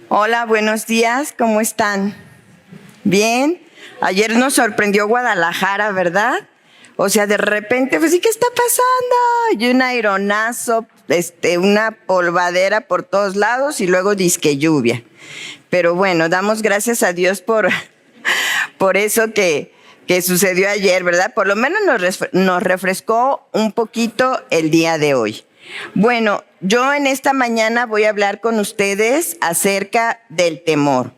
Hola, buenos días, ¿cómo están? ¿Bien? Ayer nos sorprendió Guadalajara, ¿verdad? O sea, de repente, pues, ¿y qué está pasando? Y un aironazo, una polvadera por todos lados y luego disque lluvia. Pero bueno, damos gracias a Dios por eso que sucedió ayer, ¿verdad? Por lo menos nos refrescó un poquito el día de hoy. Bueno, yo en esta mañana voy a hablar con ustedes acerca del temor.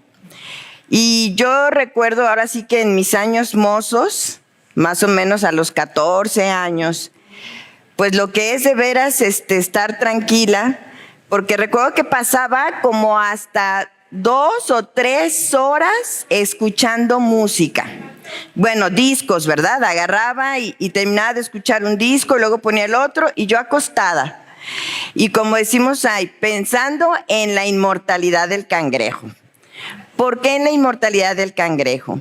Y yo recuerdo ahora sí que en mis años mozos, más o menos a los 14 años, pues lo que es de veras estar tranquila, porque recuerdo que pasaba como hasta 2 o 3 horas escuchando música. Bueno, discos, ¿verdad? Agarraba y terminaba de escuchar un disco, luego ponía el otro y yo acostada. Y como decimos ahí, pensando en la inmortalidad del cangrejo. ¿Por qué en la inmortalidad del cangrejo?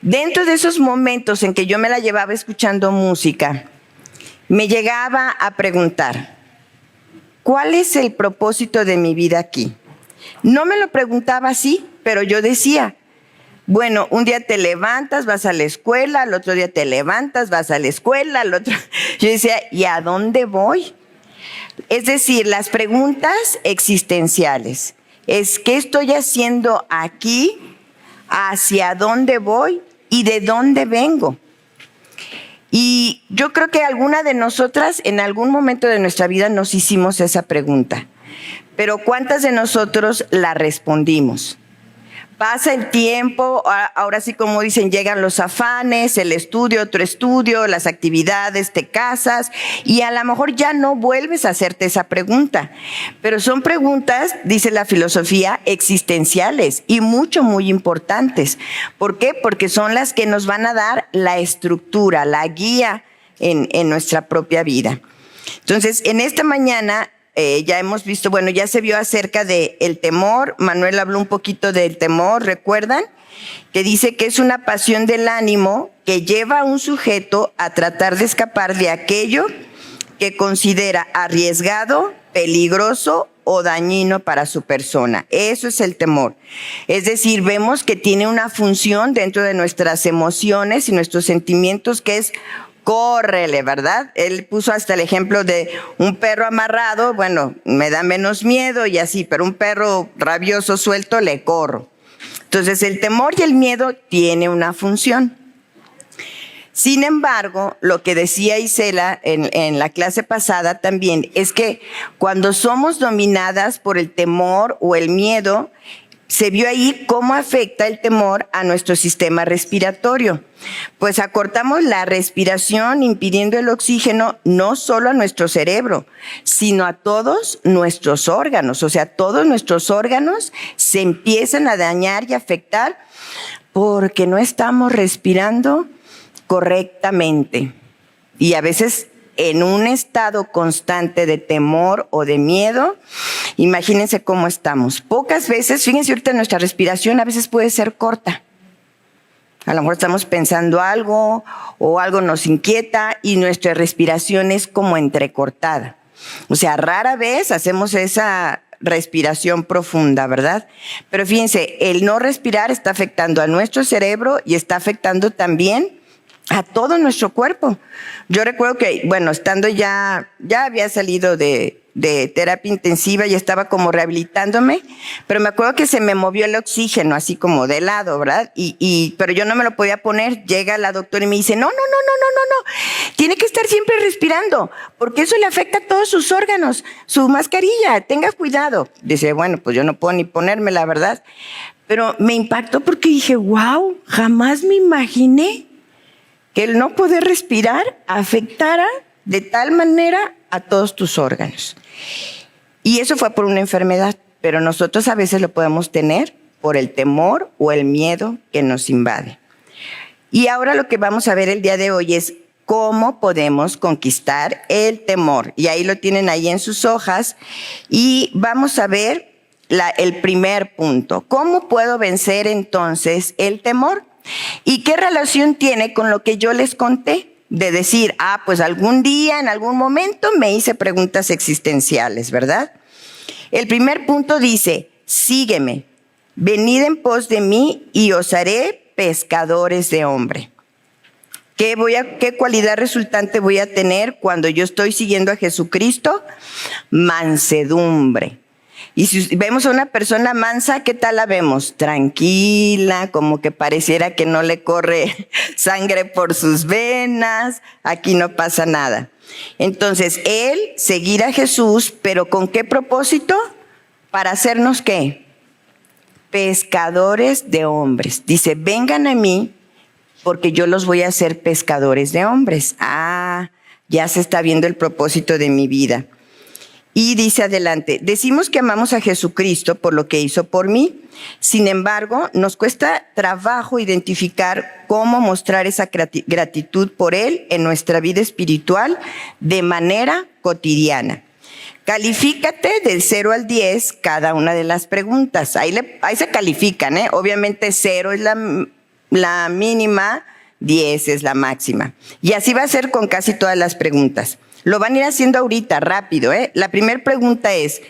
Dentro de esos momentos en que yo me la llevaba escuchando música, me llegaba a preguntar, ¿cuál es el propósito de mi vida aquí? No me lo preguntaba así, pero yo decía, bueno, un día te levantas, vas a la escuela, al otro día te levantas, vas a la escuela, al otro... Yo decía, ¿y a dónde voy? Es decir, las preguntas existenciales. Es ¿qué estoy haciendo aquí? ¿Hacia dónde voy? ¿Y de dónde vengo? Y yo creo que alguna de nosotras en algún momento de nuestra vida nos hicimos esa pregunta. Pero ¿cuántas de nosotros la respondimos? Pasa el tiempo, ahora sí como dicen, llegan los afanes, el estudio, otro estudio, las actividades, te casas y a lo mejor ya no vuelves a hacerte esa pregunta. Pero son preguntas, dice la filosofía, existenciales y muy importantes. ¿Por qué? Porque son las que nos van a dar la estructura, la guía en nuestra propia vida. Entonces, en esta mañana... ya hemos visto, bueno, ya se vio acerca del temor. Manuel habló un poquito del temor, ¿recuerdan? Que dice que es una pasión del ánimo que lleva a un sujeto a tratar de escapar de aquello que considera arriesgado, peligroso o dañino para su persona. Eso es el temor. Es decir, vemos que tiene una función dentro de nuestras emociones y nuestros sentimientos que es córrele, ¿verdad? Él puso hasta el ejemplo de un perro amarrado, bueno, me da menos miedo y así, pero un perro rabioso suelto le corro. Entonces, el temor y el miedo tienen una función. Sin embargo, lo que decía Isela en la clase pasada también es que cuando somos dominadas por el temor o el miedo, se vio ahí cómo afecta el temor a nuestro sistema respiratorio. Pues acortamos la respiración impidiendo el oxígeno no solo a nuestro cerebro, sino a todos nuestros órganos. O sea, todos nuestros órganos se empiezan a dañar y afectar porque no estamos respirando correctamente. Y a veces en un estado constante de temor o de miedo, imagínense cómo estamos. Pocas veces, fíjense ahorita nuestra respiración a veces puede ser corta. A lo mejor estamos pensando algo o algo nos inquieta y nuestra respiración es como entrecortada. O sea, rara vez hacemos esa respiración profunda, ¿verdad? Pero fíjense, el no respirar está afectando a nuestro cerebro y está afectando también a todo nuestro cuerpo. Yo recuerdo que, bueno, estando ya había salido de terapia intensiva y estaba como rehabilitándome, pero me acuerdo que se me movió el oxígeno así como de lado, ¿verdad? Pero yo no me lo podía poner. Llega la doctora y me dice, no, tiene que estar siempre respirando, porque eso le afecta a todos sus órganos, su mascarilla, tenga cuidado. Dice, bueno, pues yo no puedo ni ponerme, la verdad. Pero me impactó porque dije, wow, jamás me imaginé que el no poder respirar afectara de tal manera a todos tus órganos. Y eso fue por una enfermedad, pero nosotros a veces lo podemos tener por el temor o el miedo que nos invade. Y ahora lo que vamos a ver el día de hoy es cómo podemos conquistar el temor. Y ahí lo tienen ahí en sus hojas. Y vamos a ver el primer punto. ¿Cómo puedo vencer entonces el temor? ¿Y qué relación tiene con lo que yo les conté? De decir, pues algún día, en algún momento me hice preguntas existenciales, ¿verdad? El primer punto dice, sígueme, Venid en pos de mí y os haré pescadores de hombre. ¿Qué cualidad resultante voy a tener cuando yo estoy siguiendo a Jesucristo? Mansedumbre. Y si vemos a una persona mansa, ¿qué tal la vemos? Tranquila, como que pareciera que no le corre sangre por sus venas, aquí no pasa nada. Entonces, él seguir a Jesús, pero ¿con qué propósito? Para hacernos ¿qué? Pescadores de hombres. Dice, vengan a mí porque yo los voy a hacer pescadores de hombres. Ya se está viendo el propósito de mi vida. Y dice adelante, decimos que amamos a Jesucristo por lo que hizo por mí. Sin embargo, nos cuesta trabajo identificar cómo mostrar esa gratitud por Él en nuestra vida espiritual de manera cotidiana. Califícate del 0 al 10 cada una de las preguntas. Ahí se califican, ¿eh? Obviamente 0 es la mínima, 10 es la máxima. Y así va a ser con casi todas las preguntas. Lo van a ir haciendo ahorita, rápido, ¿eh? La primera pregunta es,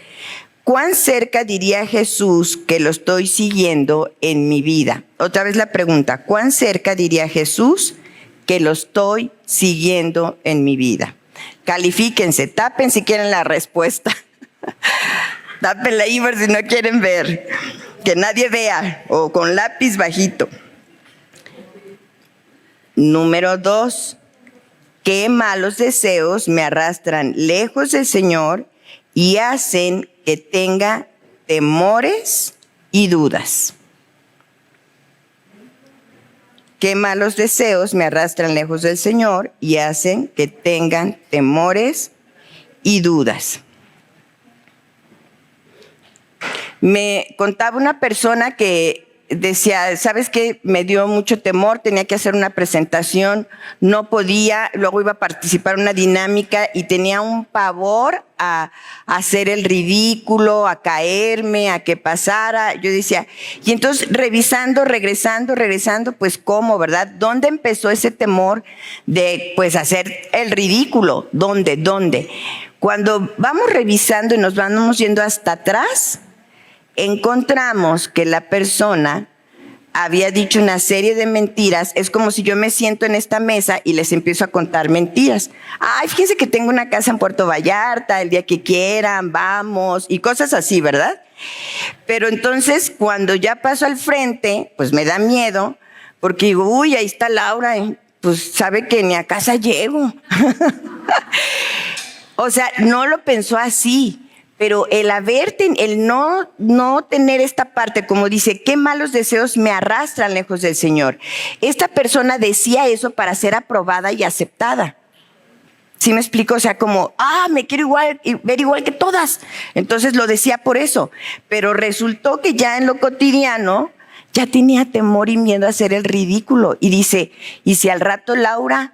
¿cuán cerca diría Jesús que lo estoy siguiendo en mi vida? Otra vez la pregunta, ¿cuán cerca diría Jesús que lo estoy siguiendo en mi vida? Califíquense, tapen si quieren la respuesta. Tápenla ahí por si no quieren ver. Que nadie vea, o con lápiz bajito. Número 2. ¿Qué malos deseos me arrastran lejos del Señor y hacen que tenga temores y dudas? ¿Qué malos deseos me arrastran lejos del Señor y hacen que tengan temores y dudas? Me contaba una persona que decía, ¿sabes qué? Me dio mucho temor, tenía que hacer una presentación, no podía, luego iba a participar en una dinámica y tenía un pavor a hacer el ridículo, a caerme, a que pasara. Yo decía, y entonces regresando, pues ¿cómo, verdad? ¿Dónde empezó ese temor de pues hacer el ridículo? ¿Dónde? Cuando vamos revisando y nos vamos yendo hasta atrás, encontramos que la persona había dicho una serie de mentiras. Es como si yo me siento en esta mesa y les empiezo a contar mentiras. Ay, fíjense que tengo una casa en Puerto Vallarta, el día que quieran, vamos, y cosas así, ¿verdad? Pero entonces, cuando ya paso al frente, pues me da miedo, porque digo, uy, ahí está Laura, pues sabe que ni a casa llego. O sea, no lo pensó así. Pero el no tener esta parte, como dice, qué malos deseos me arrastran lejos del Señor. Esta persona decía eso para ser aprobada y aceptada. ¿Sí me explico? O sea, como, me quiero ver igual que todas. Entonces lo decía por eso. Pero resultó que ya en lo cotidiano ya tenía temor y miedo a hacer el ridículo. Y dice, ¿y si al rato Laura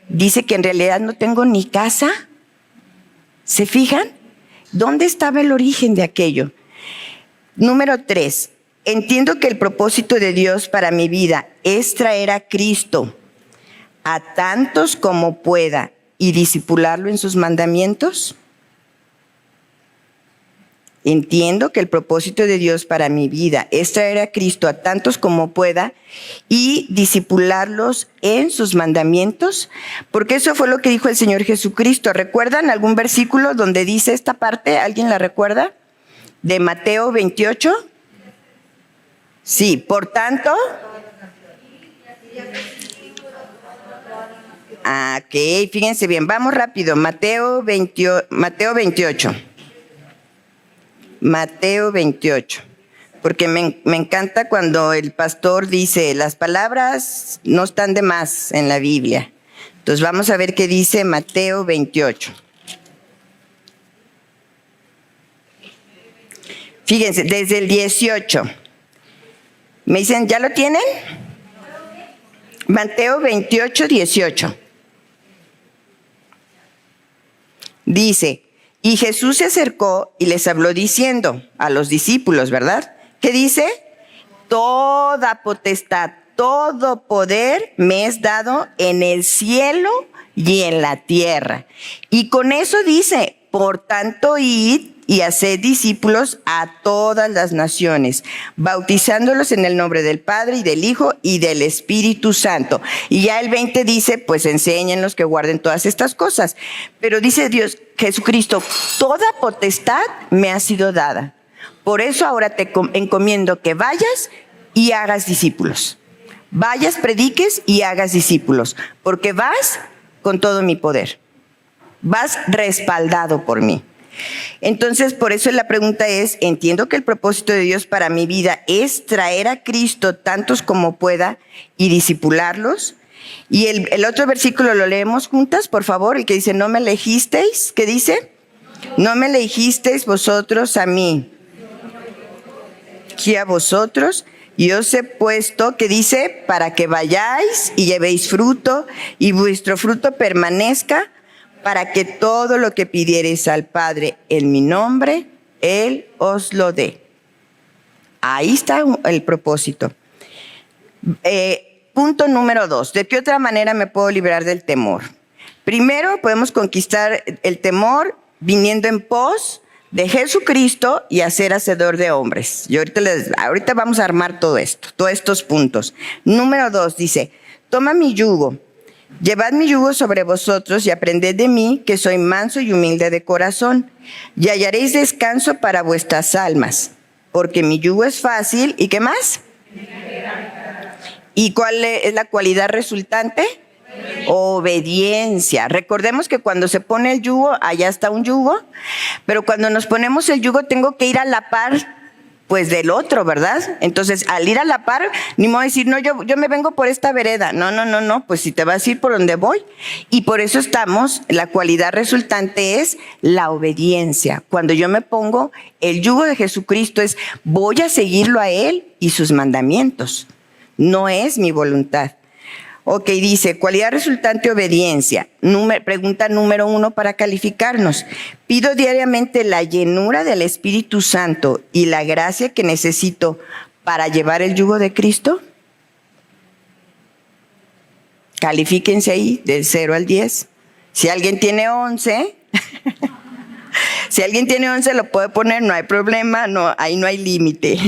dice que en realidad no tengo ni casa? ¿Se fijan? ¿Dónde estaba el origen de aquello? Número 3. Entiendo que el propósito de Dios para mi vida es traer a Cristo a tantos como pueda y discipularlo en sus mandamientos. Entiendo que el propósito de Dios para mi vida es traer a Cristo a tantos como pueda y discipularlos en sus mandamientos, porque eso fue lo que dijo el Señor Jesucristo. ¿Recuerdan algún versículo donde dice esta parte? ¿Alguien la recuerda? ¿De Mateo 28? Sí, por tanto. Ok, fíjense bien, vamos rápido. Mateo 28. Mateo 28, porque me encanta cuando el pastor dice, las palabras no están de más en la Biblia. Entonces vamos a ver qué dice Mateo 28. Fíjense, desde el 18. ¿Me dicen, ya lo tienen? Mateo 28, 18. Dice, y Jesús se acercó y les habló diciendo a los discípulos, ¿verdad? ¿Qué dice? Toda potestad, todo poder me es dado en el cielo y en la tierra. Y con eso dice, por tanto, id y haced discípulos a todas las naciones, bautizándolos en el nombre del Padre y del Hijo y del Espíritu Santo. Y ya el 20 dice, pues enséñenlos que guarden todas estas cosas. Pero dice Dios, Jesucristo, toda potestad me ha sido dada. Por eso ahora te encomiendo que vayas y hagas discípulos. Vayas, prediques y hagas discípulos, porque vas con todo mi poder. Vas respaldado por mí. Entonces, por eso la pregunta es, entiendo que el propósito de Dios para mi vida es traer a Cristo tantos como pueda y discipularlos. Y el otro versículo lo leemos juntas, por favor, el que dice, no me elegisteis, ¿qué dice? No me elegisteis vosotros a mí, que a vosotros, y os he puesto, que dice, para que vayáis y llevéis fruto, y vuestro fruto permanezca, para que todo lo que pidiereis al Padre en mi nombre, Él os lo dé. Ahí está el propósito. Punto número 2. ¿De qué otra manera me puedo librar del temor? Primero, podemos conquistar el temor viniendo en pos de Jesucristo y a ser hacedor de hombres. Y ahorita vamos a armar todo esto, todos estos puntos. Número 2 dice, toma mi yugo. Llevad mi yugo sobre vosotros y aprended de mí, que soy manso y humilde de corazón, y hallaréis descanso para vuestras almas, porque mi yugo es fácil. ¿Y qué más? ¿Y cuál es la cualidad resultante? Obediencia. Recordemos que cuando se pone el yugo, allá está un yugo, pero cuando nos ponemos el yugo tengo que ir a la par pues del otro, ¿verdad? Entonces, al ir a la par, ni modo decir, no, yo me vengo por esta vereda. No, pues si te vas a ir por donde voy. Y por eso la cualidad resultante es la obediencia. Cuando yo me pongo el yugo de Jesucristo voy a seguirlo a Él y sus mandamientos. No es mi voluntad. Ok, dice, cualidad resultante, obediencia. Pregunta número 1 para calificarnos. ¿Pido diariamente la llenura del Espíritu Santo y la gracia que necesito para llevar el yugo de Cristo? Califíquense ahí, del 0 al 10. Si alguien tiene 11, si alguien tiene 11 lo puede poner, no hay problema, ahí no hay límite.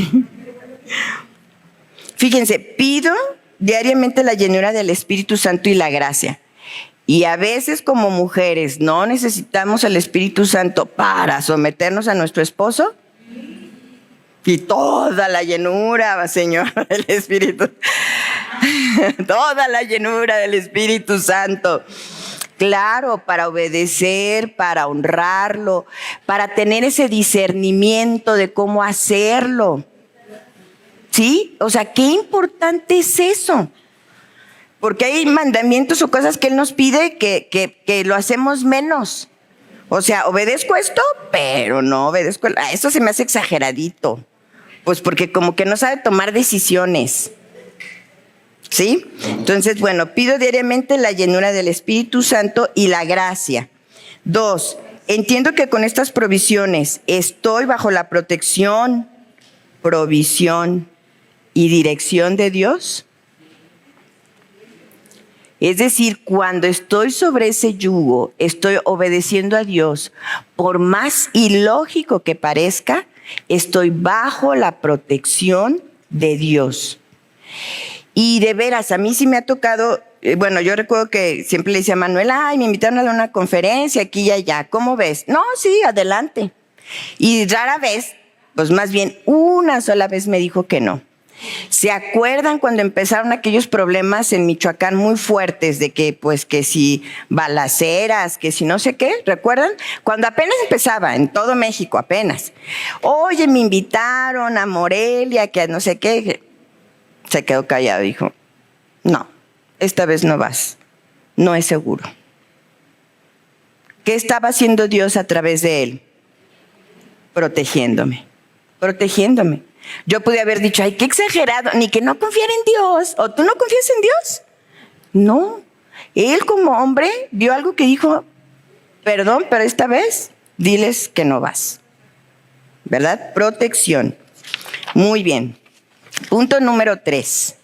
Fíjense, pido diariamente la llenura del Espíritu Santo y la gracia. Y a veces como mujeres no necesitamos el Espíritu Santo para someternos a nuestro esposo. Y toda la llenura, Señor, del Espíritu. Toda la llenura del Espíritu Santo. Claro, para obedecer, para honrarlo, para tener ese discernimiento de cómo hacerlo. ¿Sí? O sea, qué importante es eso. Porque hay mandamientos o cosas que Él nos pide que lo hacemos menos. O sea, obedezco esto, pero no obedezco. Eso se me hace exageradito. Pues porque como que no sabe tomar decisiones. ¿Sí? Entonces, bueno, pido diariamente la llenura del Espíritu Santo y la gracia. 2, entiendo que con estas provisiones estoy bajo la protección, provisión y dirección de Dios. Es decir, cuando estoy sobre ese yugo, estoy obedeciendo a Dios. Por más ilógico que parezca, estoy bajo la protección de Dios. Y de veras, a mí sí me ha tocado, bueno, yo recuerdo que siempre le decía a Manuel, me invitaron a dar una conferencia aquí y allá, ¿cómo ves? No, sí, adelante. Y rara vez, pues más bien una sola vez me dijo que no. ¿Se acuerdan cuando empezaron aquellos problemas en Michoacán muy fuertes de que, pues, que si balaceras, que si no sé qué? ¿Recuerdan? Cuando apenas empezaba, en todo México, apenas. Oye, me invitaron a Morelia, que no sé qué. Se quedó callado, dijo, no, esta vez no vas, no es seguro. ¿Qué estaba haciendo Dios a través de él? Protegiéndome. Yo pude haber dicho, ay, qué exagerado, ni que no confiara en Dios, o tú no confías en Dios. No, él como hombre vio algo que dijo, perdón, pero esta vez diles que no vas. ¿Verdad? Protección. Muy bien. Punto número 3.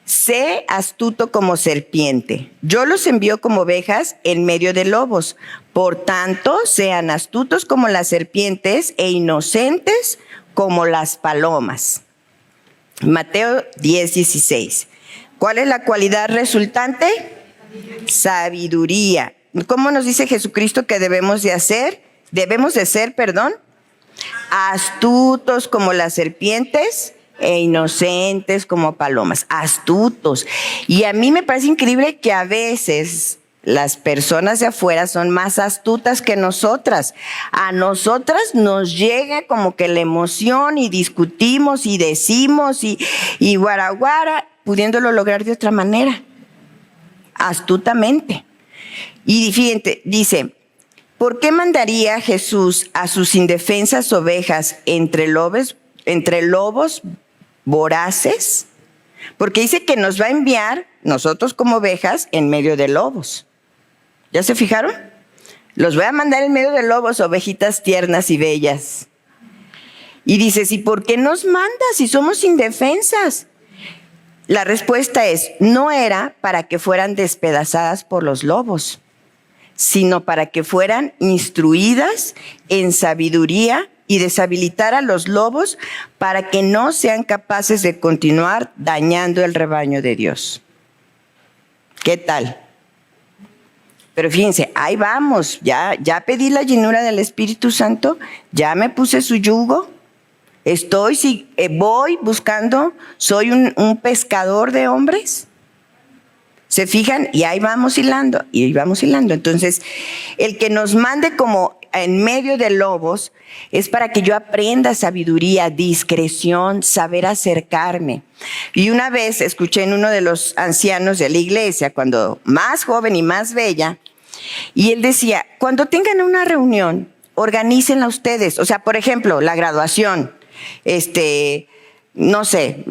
sé astuto como serpiente. Yo los envío como ovejas en medio de lobos. Por tanto, sean astutos como las serpientes e inocentes como las palomas. Mateo 10:16. ¿Cuál es la cualidad resultante? Sabiduría. ¿Cómo nos dice Jesucristo que debemos de hacer? Debemos de ser, astutos como las serpientes e inocentes como palomas. Astutos. Y a mí me parece increíble que a veces las personas de afuera son más astutas que nosotras. A nosotras nos llega como que la emoción y discutimos y decimos y guaraguara, pudiéndolo lograr de otra manera, astutamente. Y fíjate, dice, ¿por qué mandaría Jesús a sus indefensas ovejas entre lobos voraces? Porque dice que nos va a enviar, nosotros como ovejas, en medio de lobos. ¿Ya se fijaron? Los voy a mandar en medio de lobos, ovejitas tiernas y bellas. Y dices, ¿y por qué nos manda si somos indefensas? La respuesta es, no era para que fueran despedazadas por los lobos, sino para que fueran instruidas en sabiduría y deshabilitar a los lobos para que no sean capaces de continuar dañando el rebaño de Dios. ¿Qué tal? Pero fíjense, ahí vamos, ya pedí la llenura del Espíritu Santo, ya me puse su yugo, voy buscando, soy un pescador de hombres. ¿Se fijan? Y ahí vamos hilando, Entonces, el que nos mande como en medio de lobos es para que yo aprenda sabiduría, discreción, saber acercarme. Y una vez escuché en uno de los ancianos de la iglesia, cuando más joven y más bella, y él decía, cuando tengan una reunión, organícenla ustedes. O sea, por ejemplo, la graduación, no sé,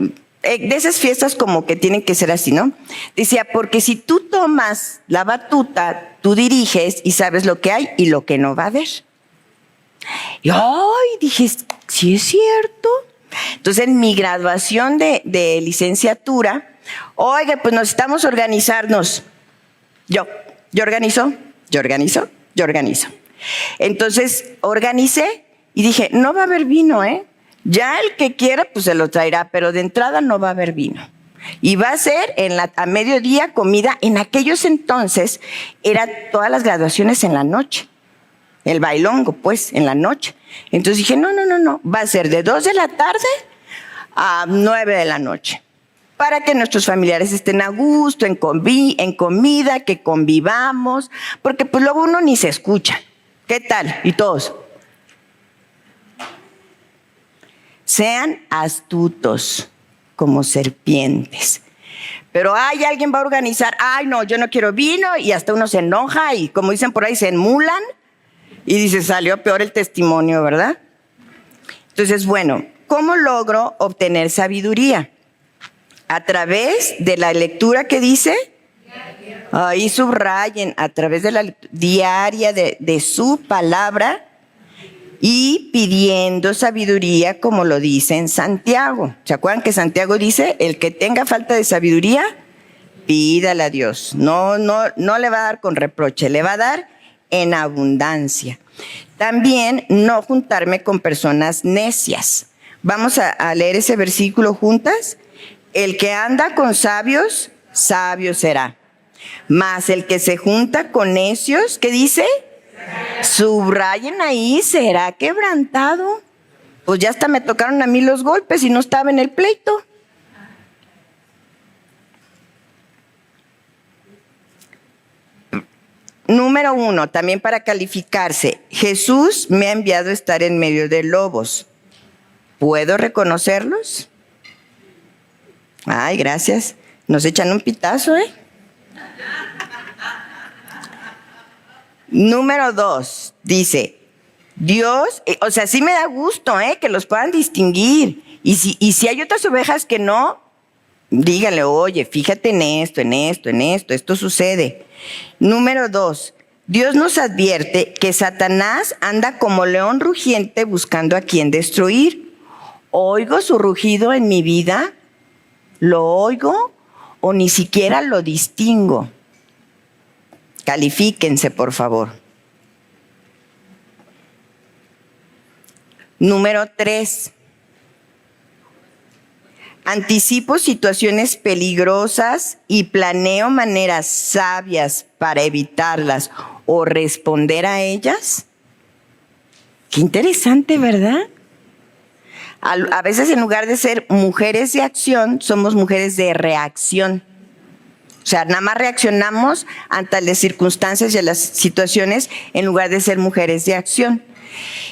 de esas fiestas como que tienen que ser así, ¿no? Decía, porque si tú tomas la batuta, tú diriges y sabes lo que hay y lo que no va a haber. Y dije, sí es cierto. Entonces, en mi graduación de licenciatura, oiga, pues necesitamos organizarnos. Yo organizo. Entonces, organicé y dije, no va a haber vino, Ya el que quiera, pues se lo traerá, pero de entrada no va a haber vino. Y va a ser a mediodía comida. En aquellos entonces, eran todas las graduaciones en la noche. El bailongo, pues, en la noche. Entonces dije, no. Va a ser de 2 de la tarde a 9 de la noche. Para que nuestros familiares estén a gusto, en comida, que convivamos. Porque pues luego uno ni se escucha. ¿Qué tal? Y todos. Sean astutos como serpientes. Pero alguien va a organizar, no, yo no quiero vino, y hasta uno se enoja y como dicen por ahí, se enmulan y dice, salió peor el testimonio, ¿verdad? Entonces, bueno, ¿cómo logro obtener sabiduría? A través de la lectura que dice, ahí subrayen, a través de la diaria de su palabra, y pidiendo sabiduría, como lo dice en Santiago. ¿Se acuerdan que Santiago dice, el que tenga falta de sabiduría, pídala a Dios? No le va a dar con reproche, le va a dar en abundancia. También no juntarme con personas necias. Vamos a leer ese versículo juntas. El que anda con sabios, sabio será. Mas el que se junta con necios, ¿qué dice? Subrayen ahí, será quebrantado. Pues ya hasta me tocaron a mí los golpes y no estaba en el pleito. Número 1, también para calificarse. Jesús me ha enviado a estar en medio de lobos. ¿Puedo reconocerlos? Ay, gracias. Nos echan un pitazo, Número 2, dice, Dios, o sea, sí me da gusto, que los puedan distinguir. Y si hay otras ovejas que no, dígale, oye, fíjate en esto, esto sucede. Número 2, Dios nos advierte que Satanás anda como león rugiente buscando a quien destruir. ¿Oigo su rugido en mi vida? ¿Lo oigo? o ni siquiera lo distingo. Califíquense, por favor. Número 3. Anticipo situaciones peligrosas y planeo maneras sabias para evitarlas o responder a ellas. Qué interesante, ¿verdad? A veces en lugar de ser mujeres de acción, somos mujeres de reacción. O sea, nada más reaccionamos ante las circunstancias y a las situaciones en lugar de ser mujeres de acción.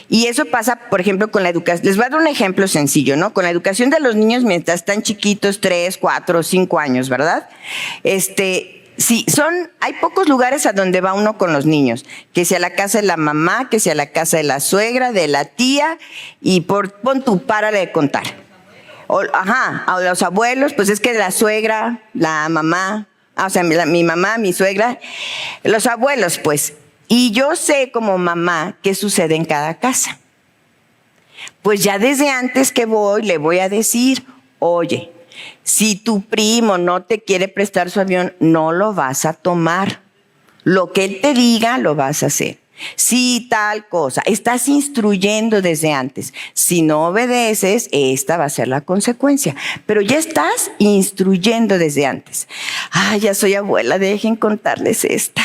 Y eso pasa, por ejemplo, con la educación. Les voy a dar un ejemplo sencillo, ¿no? Con la educación de los niños mientras están chiquitos, 3, 4, 5 años, ¿verdad? Sí, hay pocos lugares a donde va uno con los niños, que sea la casa de la mamá, que sea la casa de la suegra, de la tía, y pon tu párale de contar. A los abuelos, pues es que la suegra, la mamá, o sea, mi mamá, mi suegra, los abuelos, pues. Y yo sé como mamá qué sucede en cada casa. Pues ya desde antes que le voy a decir, oye, si tu primo no te quiere prestar su avión, no lo vas a tomar. Lo que él te diga, lo vas a hacer. Si tal cosa, estás instruyendo desde antes. Si no obedeces, esta va a ser la consecuencia. Pero ya estás instruyendo desde antes. Ya soy abuela, dejen contarles esta.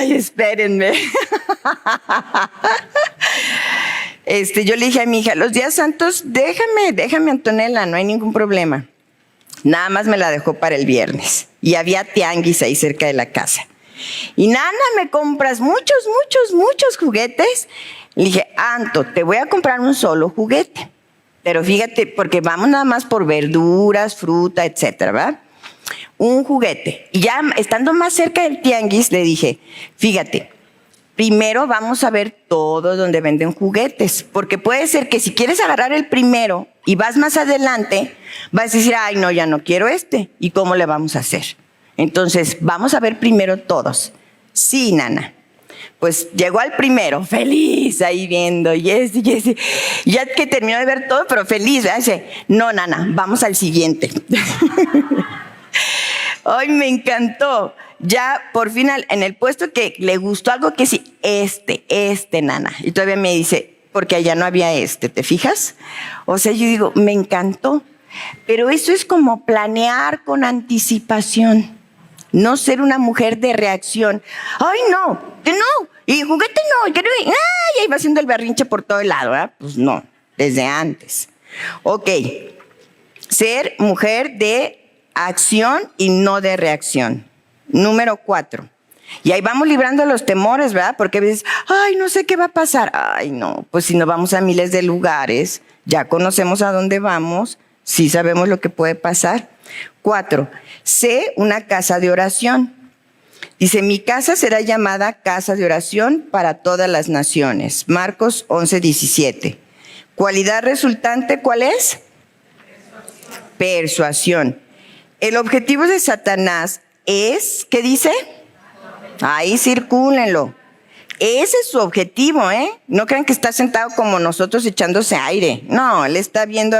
Espérenme. Yo le dije a mi hija, los días santos, déjame Antonella, no hay ningún problema. Nada más me la dejó para el viernes. Y había tianguis ahí cerca de la casa. Y Nana, ¿me compras muchos juguetes? Le dije, Anto, te voy a comprar un solo juguete. Pero fíjate, porque vamos nada más por verduras, fruta, etcétera, ¿verdad? Un juguete. Y ya estando más cerca del tianguis, le dije, fíjate, primero vamos a ver todo donde venden juguetes, porque puede ser que si quieres agarrar el primero y vas más adelante, vas a decir, ay, no, ya no quiero este. ¿Y cómo le vamos a hacer? Entonces, vamos a ver primero todos. Sí, Nana. Pues llegó al primero, feliz, ahí viendo, y ya que terminó de ver todo, pero feliz, ¿verdad? Dice, no, Nana, vamos al siguiente. Ay, me encantó. Ya por fin en el puesto que le gustó algo que sí, Nana. Y todavía me dice, porque allá no había ¿te fijas? O sea, yo digo, me encantó. Pero eso es como planear con anticipación. No ser una mujer de reacción. Ay, no, que no. Y juguete no. Que no. Ay, ahí va haciendo el berrinche por todo el lado, ¿verdad? Pues no, desde antes. Ok. Ser mujer de acción y no de reacción. Número 4. Y ahí vamos librando los temores, ¿verdad? Porque a veces, ay, no sé qué va a pasar. Ay, no, pues si no vamos a miles de lugares, ya conocemos a dónde vamos, sí sabemos lo que puede pasar. 4. Sé una casa de oración. Dice, mi casa será llamada casa de oración para todas las naciones. Marcos 11:17. Cualidad resultante, ¿cuál es? Persuasión. El objetivo de Satanás es, ¿qué dice? Ahí circúlenlo. Ese es su objetivo, ¿eh? No crean que está sentado como nosotros echándose aire. No, él está viendo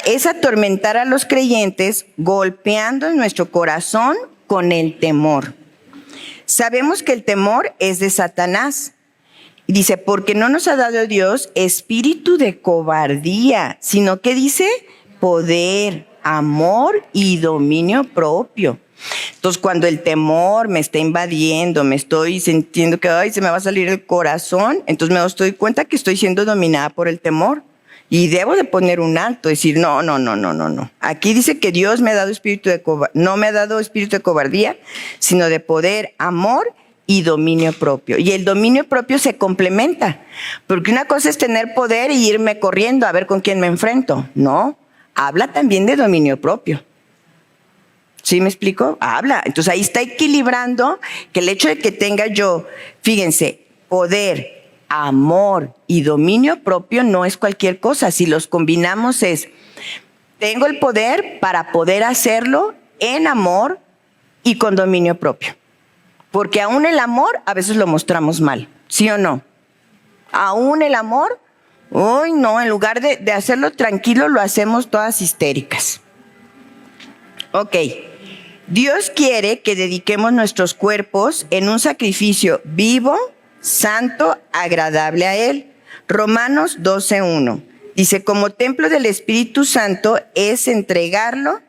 es atormentar a los creyentes golpeando en nuestro corazón con el temor. Sabemos que el temor es de Satanás. Y dice, porque no nos ha dado Dios espíritu de cobardía, sino que dice poder, amor y dominio propio. Entonces, cuando el temor me está invadiendo, me estoy sintiendo que se me va a salir el corazón, entonces me doy cuenta que estoy siendo dominada por el temor. Y debo de poner un alto, decir, no. Aquí dice que Dios me ha dado no me ha dado espíritu de cobardía, sino de poder, amor y dominio propio. Y el dominio propio se complementa, porque una cosa es tener poder y irme corriendo a ver con quién me enfrento. No, habla también de dominio propio. ¿Sí me explico? Habla. Entonces ahí está equilibrando que el hecho de que tenga yo, fíjense, poder, amor y dominio propio no es cualquier cosa. Si los combinamos tengo el poder para poder hacerlo en amor y con dominio propio. Porque aún el amor a veces lo mostramos mal, ¿sí o no? Aún el amor, Uy, no, en lugar de hacerlo tranquilo, lo hacemos todas histéricas. Ok, Dios quiere que dediquemos nuestros cuerpos en un sacrificio vivo, santo, agradable a Él. Romanos 12:1 dice, como templo del Espíritu Santo es entregarlo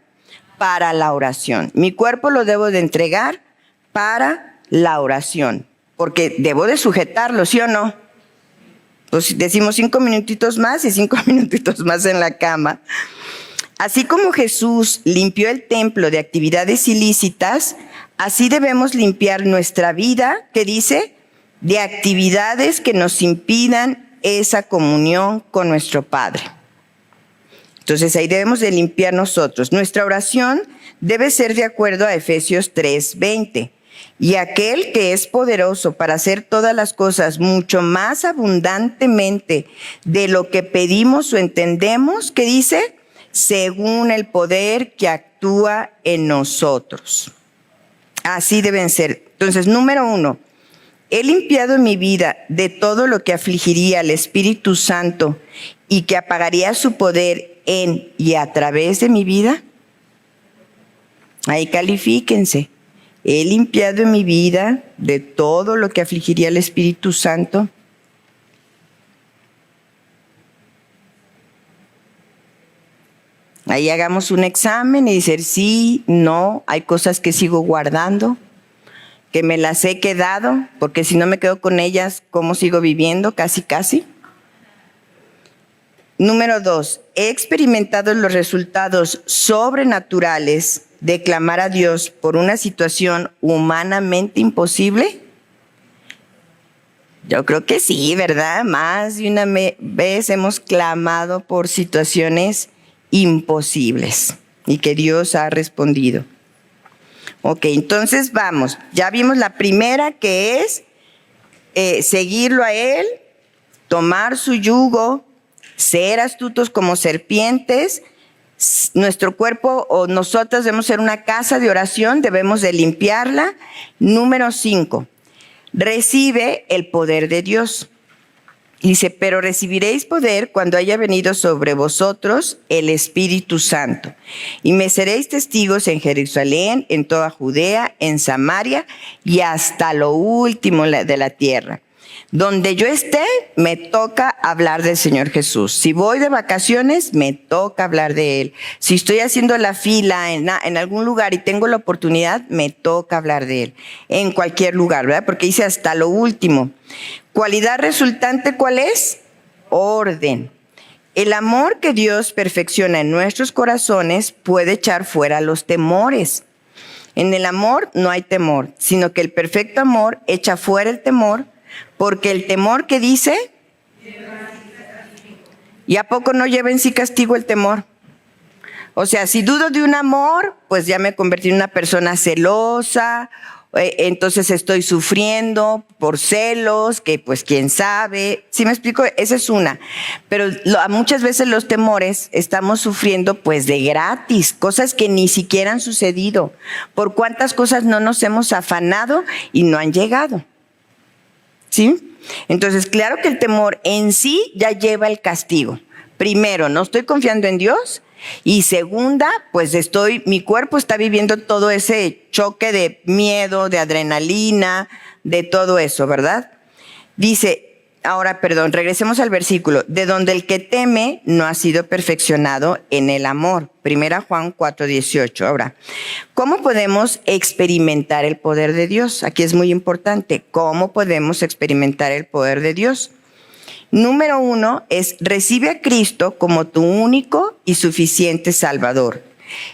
para la oración. Mi cuerpo lo debo de entregar para la oración, porque debo de sujetarlo, ¿sí o no? Pues decimos 5 minutitos más y 5 minutitos más en la cama. Así como Jesús limpió el templo de actividades ilícitas, así debemos limpiar nuestra vida, ¿qué dice? De actividades que nos impidan esa comunión con nuestro Padre. Entonces ahí debemos de limpiar nosotros. Nuestra oración debe ser de acuerdo a Efesios 3:20. Y aquel que es poderoso para hacer todas las cosas mucho más abundantemente de lo que pedimos o entendemos, ¿qué dice? Según el poder que actúa en nosotros. Así deben ser. Entonces, número 1, he limpiado mi vida de todo lo que afligiría al Espíritu Santo y que apagaría su poder en y a través de mi vida. Ahí califíquense. He limpiado mi vida de todo lo que afligiría al Espíritu Santo. Ahí hagamos un examen y decir sí, no, hay cosas que sigo guardando, que me las he quedado, porque si no me quedo con ellas, ¿cómo sigo viviendo? Casi. Número 2, he experimentado los resultados sobrenaturales de clamar a Dios por una situación humanamente imposible. Yo creo que sí, ¿verdad? Más de una vez hemos clamado por situaciones imposibles y que Dios ha respondido. Ok, entonces vamos. Ya vimos la primera, que es seguirlo a Él, tomar su yugo, ser astutos como serpientes. Nuestro cuerpo o nosotros debemos ser una casa de oración, debemos de limpiarla. Número 5, recibe el poder de Dios. Dice, pero recibiréis poder cuando haya venido sobre vosotros el Espíritu Santo. Y me seréis testigos en Jerusalén, en toda Judea, en Samaria y hasta lo último de la tierra. Donde yo esté, me toca hablar del Señor Jesús. Si voy de vacaciones, me toca hablar de Él. Si estoy haciendo la fila en algún lugar y tengo la oportunidad, me toca hablar de Él. En cualquier lugar, ¿verdad? Porque dice hasta lo último. Cualidad resultante, ¿cuál es? Orden. El amor que Dios perfecciona en nuestros corazones puede echar fuera los temores. En el amor no hay temor, sino que el perfecto amor echa fuera el temor, porque el temor, ¿qué dice? ¿Y a poco no lleva en sí castigo el temor? O sea, si dudo de un amor, pues ya me convertí en una persona celosa, entonces estoy sufriendo por celos, que pues quién sabe. ¿Sí me explico? Esa es una. Pero muchas veces los temores estamos sufriendo pues de gratis, cosas que ni siquiera han sucedido. Por cuántas cosas no nos hemos afanado y no han llegado. ¿Sí? Entonces, claro que el temor en sí ya lleva el castigo. Primero, no estoy confiando en Dios. Y segunda, pues mi cuerpo está viviendo todo ese choque de miedo, de adrenalina, de todo eso, ¿verdad? Dice, regresemos al versículo. De donde el que teme no ha sido perfeccionado en el amor. 1 Juan 4:18. Ahora, ¿cómo podemos experimentar el poder de Dios? Aquí es muy importante. ¿Cómo podemos experimentar el poder de Dios? Número 1 es recibe a Cristo como tu único y suficiente Salvador.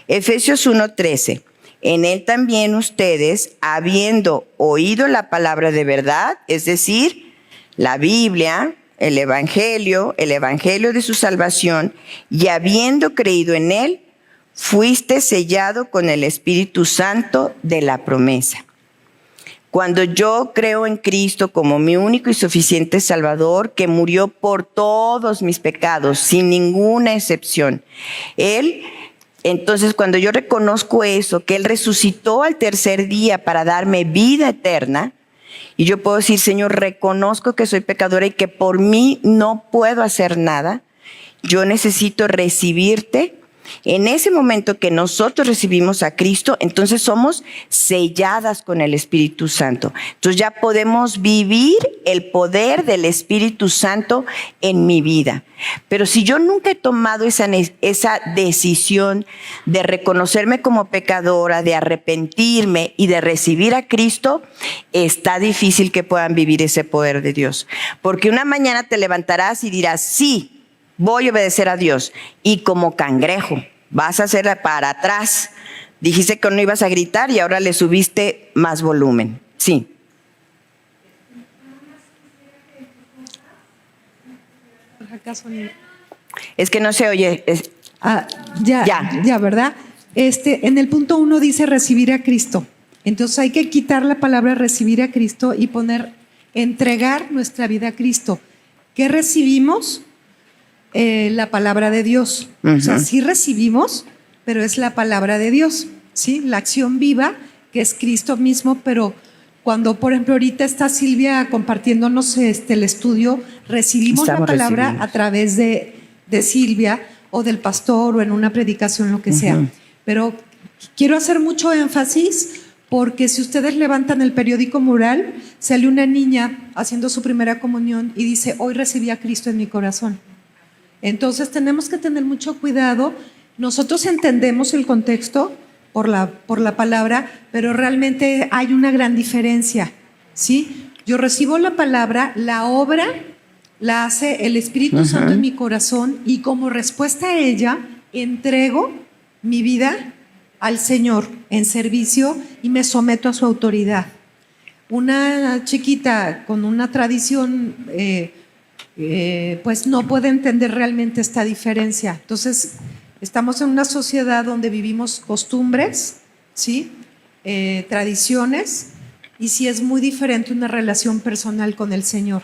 Efesios 1:13. En Él también ustedes, habiendo oído la palabra de verdad, es decir, la Biblia, el Evangelio de su salvación, y habiendo creído en Él, fuiste sellado con el Espíritu Santo de la promesa. Cuando yo creo en Cristo como mi único y suficiente Salvador, que murió por todos mis pecados, sin ninguna excepción, entonces cuando yo reconozco eso, que Él resucitó al tercer día para darme vida eterna, Y yo puedo decir, Señor, reconozco que soy pecadora y que por mí no puedo hacer nada. Yo necesito recibirte. En ese momento que nosotros recibimos a Cristo, entonces somos selladas con el Espíritu Santo. Entonces ya podemos vivir el poder del Espíritu Santo en mi vida. Pero si yo nunca he tomado esa decisión de reconocerme como pecadora, de arrepentirme y de recibir a Cristo, está difícil que puedan vivir ese poder de Dios. Porque una mañana te levantarás y dirás, sí, voy a obedecer a Dios. Y como cangrejo, vas a hacer para atrás. Dijiste que no ibas a gritar y ahora le subiste más volumen. Sí. Es que no se oye. Ya, ¿verdad? En el punto 1 dice recibir a Cristo. Entonces hay que quitar la palabra recibir a Cristo y poner entregar nuestra vida a Cristo. ¿Qué recibimos? La palabra de Dios. O sea, sí recibimos, pero es la palabra de Dios, ¿sí? La acción viva, que es Cristo mismo, pero cuando, por ejemplo, ahorita está Silvia compartiéndonos el estudio, recibimos la palabra a través de Silvia o del pastor o en una predicación, lo que sea. Pero quiero hacer mucho énfasis porque si ustedes levantan el periódico Mural, sale una niña haciendo su primera comunión y dice, hoy recibí a Cristo en mi corazón. Entonces tenemos que tener mucho cuidado. Nosotros entendemos el contexto por la palabra, pero realmente hay una gran diferencia, ¿sí? Yo recibo la palabra, la obra la hace el Espíritu Santo en mi corazón y como respuesta a ella entrego mi vida al Señor en servicio y me someto a su autoridad. Una chiquita con una tradición pues no puede entender realmente esta diferencia. Entonces, estamos en una sociedad donde vivimos costumbres, ¿sí? Tradiciones, y sí es muy diferente una relación personal con el Señor.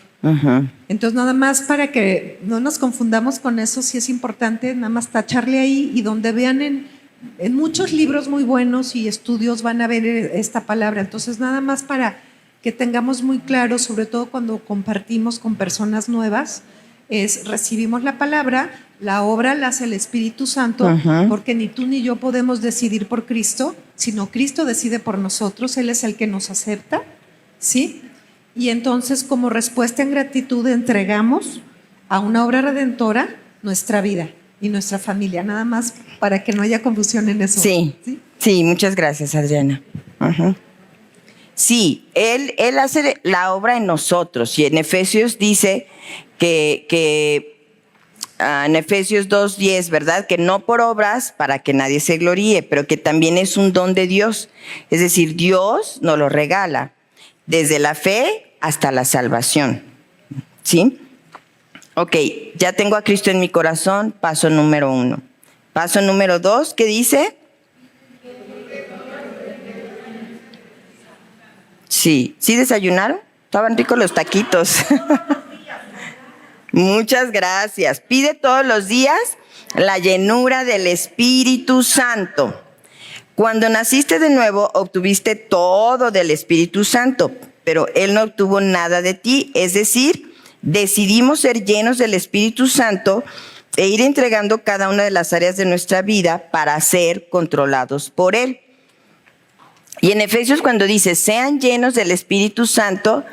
Entonces, nada más para que no nos confundamos con eso, sí es importante nada más tacharle ahí y donde vean en muchos libros muy buenos y estudios van a ver esta palabra. Entonces, nada más para que tengamos muy claro, sobre todo cuando compartimos con personas nuevas, es recibimos la palabra, la obra la hace el Espíritu Santo, porque ni tú ni yo podemos decidir por Cristo, sino Cristo decide por nosotros, Él es el que nos acepta, ¿sí? Y entonces como respuesta en gratitud entregamos a una obra redentora nuestra vida y nuestra familia, nada más para que no haya confusión en eso. Sí, muchas gracias, Adriana. Sí, él hace la obra en nosotros y en Efesios dice que en Efesios 2:10, ¿verdad? Que no por obras para que nadie se gloríe, pero que también es un don de Dios. Es decir, Dios nos lo regala desde la fe hasta la salvación. ¿Sí? Ok, ya tengo a Cristo en mi corazón, paso número 1. Paso número 2, ¿qué dice? Sí, ¿sí desayunaron? Estaban ricos los taquitos. Muchas gracias. Pide todos los días la llenura del Espíritu Santo. Cuando naciste de nuevo, obtuviste todo del Espíritu Santo, pero Él no obtuvo nada de ti. Es decir, decidimos ser llenos del Espíritu Santo e ir entregando cada una de las áreas de nuestra vida para ser controlados por Él. Y en Efesios cuando dice, sean llenos del Espíritu Santo,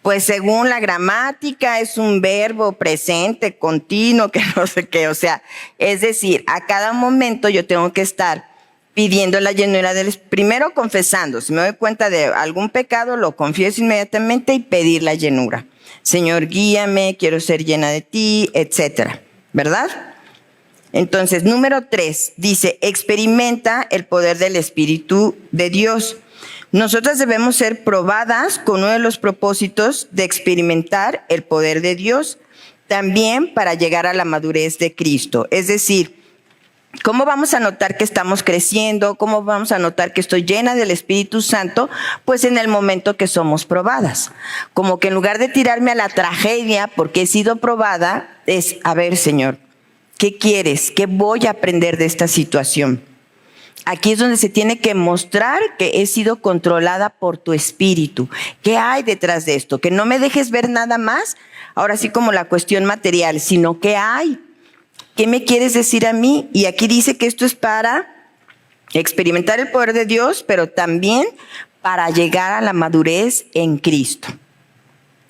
pues según la gramática es un verbo presente, continuo, que no sé qué, o sea, es decir, a cada momento yo tengo que estar pidiendo la llenura del Espíritu, primero confesando, si me doy cuenta de algún pecado, lo confieso inmediatamente y pedir la llenura. Señor, guíame, quiero ser llena de ti, etcétera, ¿verdad? Entonces, número 3, dice, experimenta el poder del Espíritu de Dios. Nosotras debemos ser probadas con uno de los propósitos de experimentar el poder de Dios, también para llegar a la madurez de Cristo. Es decir, ¿cómo vamos a notar que estamos creciendo? ¿Cómo vamos a notar que estoy llena del Espíritu Santo? Pues en el momento que somos probadas. Como que en lugar de tirarme a la tragedia porque he sido probada, es, a ver, Señor, ¿qué quieres? ¿Qué voy a aprender de esta situación? aquí es donde se tiene que mostrar que he sido controlada por tu espíritu. ¿Qué hay detrás de esto? Que no me dejes ver nada más, ahora sí como la cuestión material, sino ¿qué hay? ¿Qué me quieres decir a mí? Y aquí dice que esto es para experimentar el poder de Dios, pero también para llegar a la madurez en Cristo.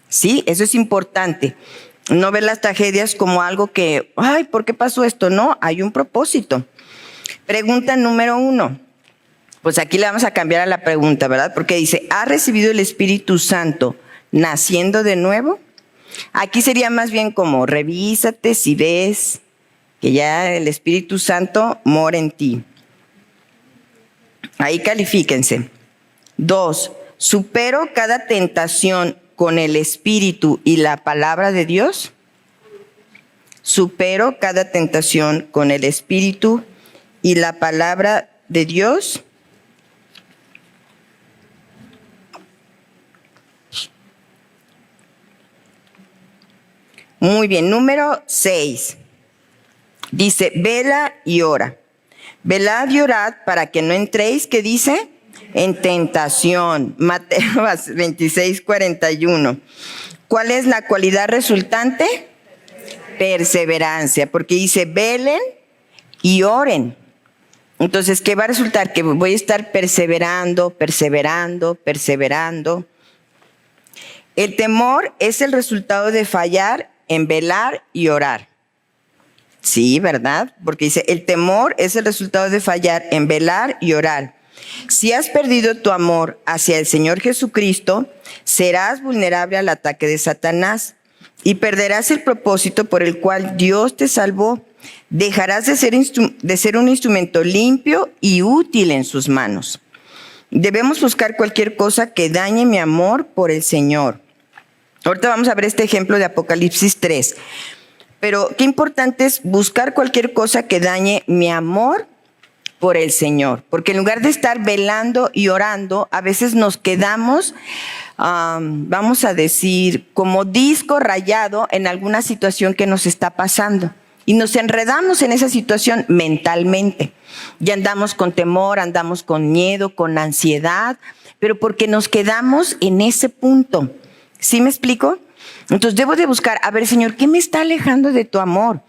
¿Sí? Eso es importante. No ver las tragedias como algo que, ay, ¿por qué pasó esto? No, hay un propósito. Pregunta número 1. Pues aquí le vamos a cambiar a la pregunta, ¿verdad? Porque dice, ¿has recibido el Espíritu Santo naciendo de nuevo? Aquí sería más bien como, revísate si ves que ya el Espíritu Santo mora en ti. Ahí califíquense. 2. ¿Supero cada tentación con el Espíritu y la palabra de Dios? ¿Supero cada tentación con el Espíritu y la palabra de Dios? Muy bien, número 6. Dice, vela y ora. Velad y orad para que no entréis, ¿qué dice? En tentación. Mateo 26:41. ¿Cuál es la cualidad resultante? Perseverancia, porque dice, velen y oren. Entonces, ¿qué va a resultar? Que voy a estar perseverando. El temor es el resultado de fallar en velar y orar. Sí, ¿verdad? Porque dice, el temor es el resultado de fallar en velar y orar. Si has perdido tu amor hacia el Señor Jesucristo, serás vulnerable al ataque de Satanás y perderás el propósito por el cual Dios te salvó. Dejarás de ser un instrumento limpio y útil en sus manos. Debemos buscar cualquier cosa que dañe mi amor por el Señor. Ahorita vamos a ver este ejemplo de Apocalipsis 3. Pero qué importante es buscar cualquier cosa que dañe mi amor por el Señor. Porque en lugar de estar velando y orando, a veces nos quedamos, vamos a decir, como disco rayado en alguna situación que nos está pasando. Y nos enredamos en esa situación mentalmente. Ya andamos con temor, andamos con miedo, con ansiedad, pero porque nos quedamos en ese punto. ¿Sí me explico? Entonces debo de buscar, a ver, Señor, ¿qué me está alejando de tu amor?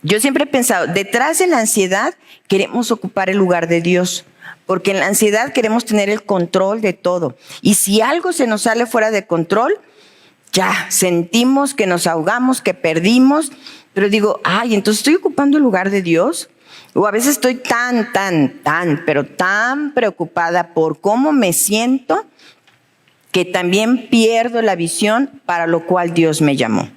Yo siempre he pensado, detrás de la ansiedad queremos ocupar el lugar de Dios, porque en la ansiedad queremos tener el control de todo. Y si algo se nos sale fuera de control, ya sentimos que nos ahogamos, que perdimos, pero digo, ay, entonces estoy ocupando el lugar de Dios. O a veces estoy tan preocupada por cómo me siento, que también pierdo la visión para lo cual Dios me llamó.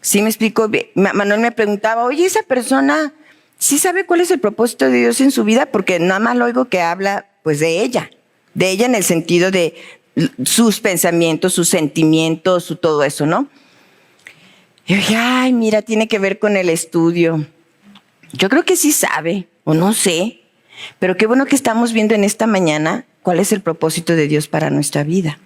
¿Sí me explico? Manuel me preguntaba, oye, esa persona, ¿sí sabe cuál es el propósito de Dios en su vida? Porque nada más lo oigo que habla, pues, de ella en el sentido de sus pensamientos, sus sentimientos, todo eso, ¿no? Y yo dije, ay, mira, tiene que ver con el estudio. Yo creo que sí sabe, o no sé, pero qué bueno que estamos viendo en esta mañana cuál es el propósito de Dios para nuestra vida.